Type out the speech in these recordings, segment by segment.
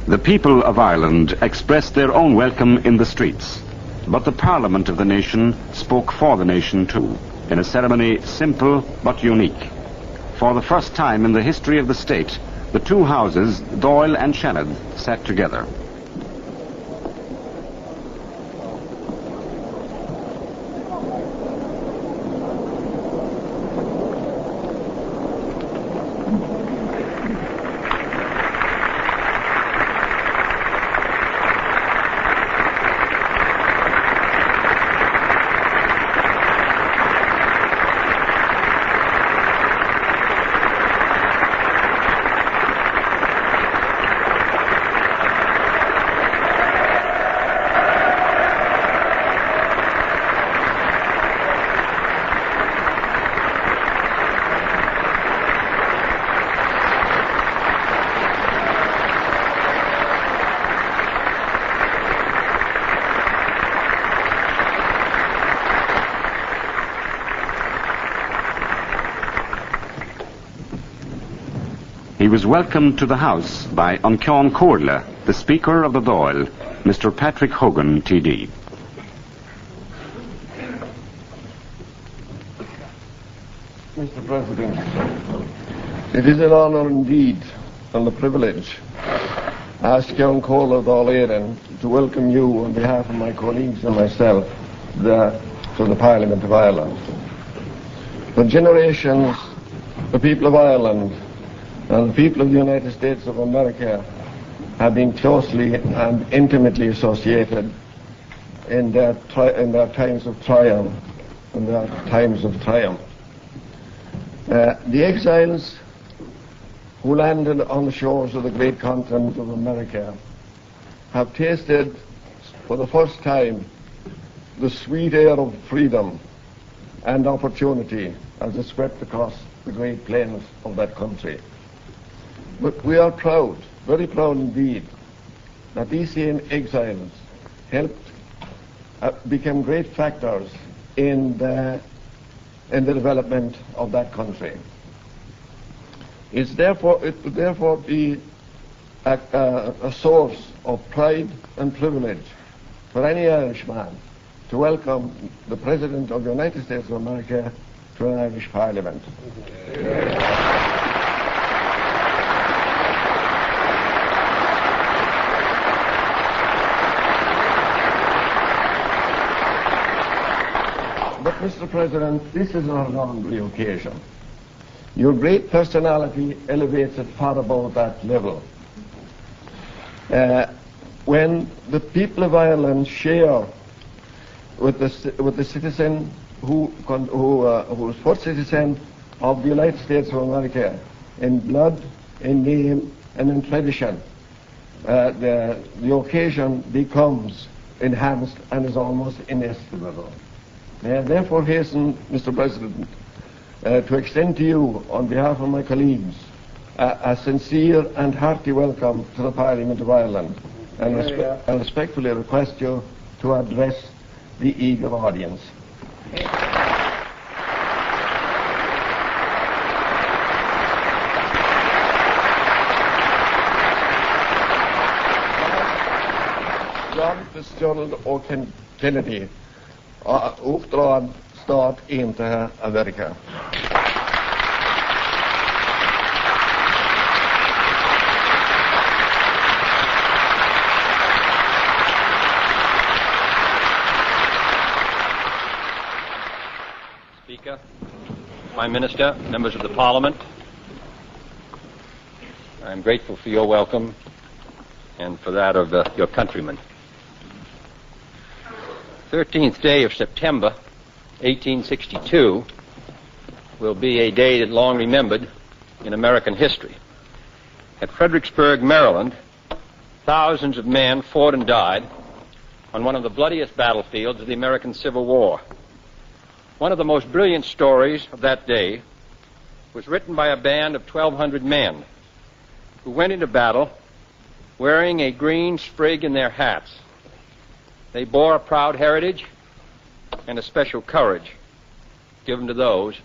The people of Ireland expressed their own welcome in the streets, but the Parliament of the nation spoke for the nation too, in a ceremony simple but unique. For the first time in the history of the state, the two houses, Dáil and Seanad, sat together. He was welcomed to the House by An Comhairle, the Speaker of the Dáil, Mr. Patrick Hogan, TD. Mr. President, it is an honour indeed and a privilege as An Comhairle of Dáil to welcome you on behalf of my colleagues and myself to the Parliament of Ireland. For generations, the people of Ireland and the people of the United States of America have been closely and intimately associated in their times of triumph and their times of triumph. The exiles who landed on the shores of the great continent of America have tasted for the first time the sweet air of freedom and opportunity as it swept across the great plains of that country. But we are proud, very proud indeed, that these same exiles helped become great factors in the development of that country. It would therefore be a source of pride and privilege for any Irishman to welcome the President of the United States of America to an Irish Parliament. But, Mr. President, this is not an ordinary occasion. Your great personality elevates it far above that level. When the people of Ireland share with the citizen who was first citizen of the United States of America in blood, in name, and in tradition, the occasion becomes enhanced and is almost inestimable. May I therefore hasten, Mr. President, to extend to you, on behalf of my colleagues, a sincere and hearty welcome to the Parliament of Ireland, and respectfully request you to address the eager audience. John Fitzgerald Kennedy, uppdrag stat inte Amerika. Speaker, Prime Minister, members of the Parliament, I'm grateful for your welcome and for that of your countrymen. 13th day of September, 1862, will be a day that long remembered in American history. At Fredericksburg, Maryland, thousands of men fought and died on one of the bloodiest battlefields of the American Civil War. One of the most brilliant stories of that day was written by a band of 1,200 men who went into battle wearing a green sprig in their hats. They bore a proud heritage and a special courage given to those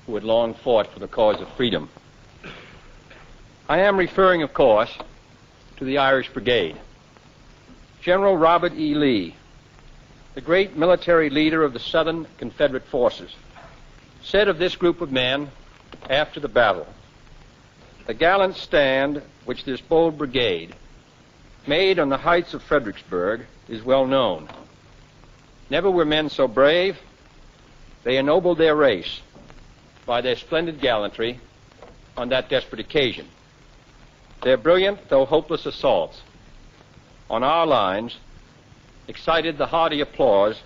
who had long fought for the cause of freedom. I am referring, of course, to the Irish Brigade. General Robert E. Lee, the great military leader of the Southern Confederate forces, said of this group of men after the battle, "The gallant stand which this bold brigade made on the heights of Fredericksburg is well known. Never were men so brave. They ennobled their race by their splendid gallantry on that desperate occasion. Their brilliant, though hopeless assaults on our lines excited the hearty applause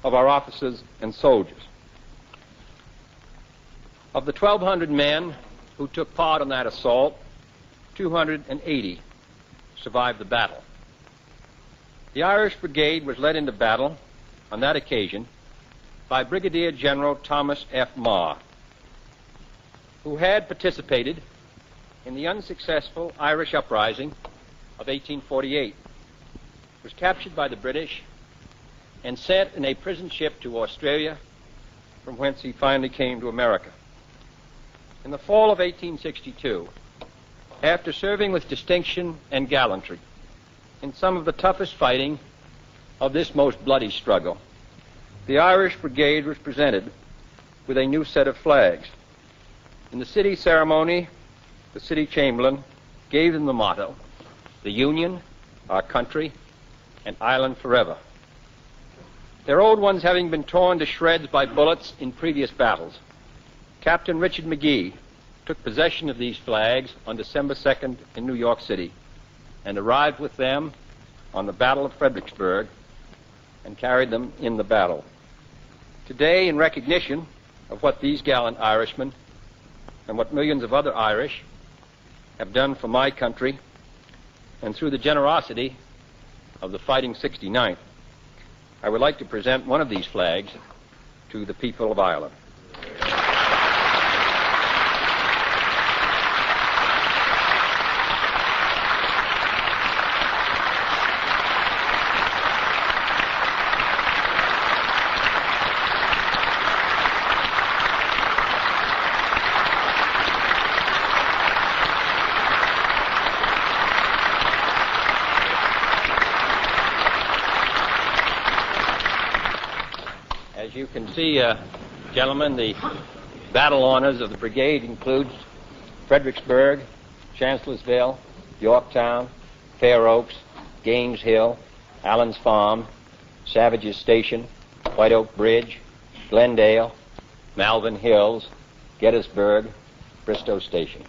of our officers and soldiers. Of the 1,200 men who took part in that assault, 280 survived the battle. The Irish Brigade was led into battle on that occasion by Brigadier General Thomas F. Marr, who had participated in the unsuccessful Irish uprising of 1848, was captured by the British and sent in a prison ship to Australia, from whence he finally came to America. In the fall of 1862, after serving with distinction and gallantry in some of the toughest fighting of this most bloody struggle, the Irish Brigade was presented with a new set of flags. In the city ceremony, the city chamberlain gave them the motto, "The Union, our country, and Ireland forever." Their old ones having been torn to shreds by bullets in previous battles, Captain Richard McGee took possession of these flags on December 2nd in New York City and arrived with them on the Battle of Fredericksburg and carried them in the battle. Today, in recognition of what these gallant Irishmen and what millions of other Irish have done for my country, and through the generosity of the Fighting 69th, I would like to present one of these flags to the people of Ireland. As you can see, gentlemen, the battle honors of the brigade includes Fredericksburg, Chancellorsville, Yorktown, Fair Oaks, Gaines Hill, Allen's Farm, Savage's Station, White Oak Bridge, Glendale, Malvern Hills, Gettysburg, Bristow Station.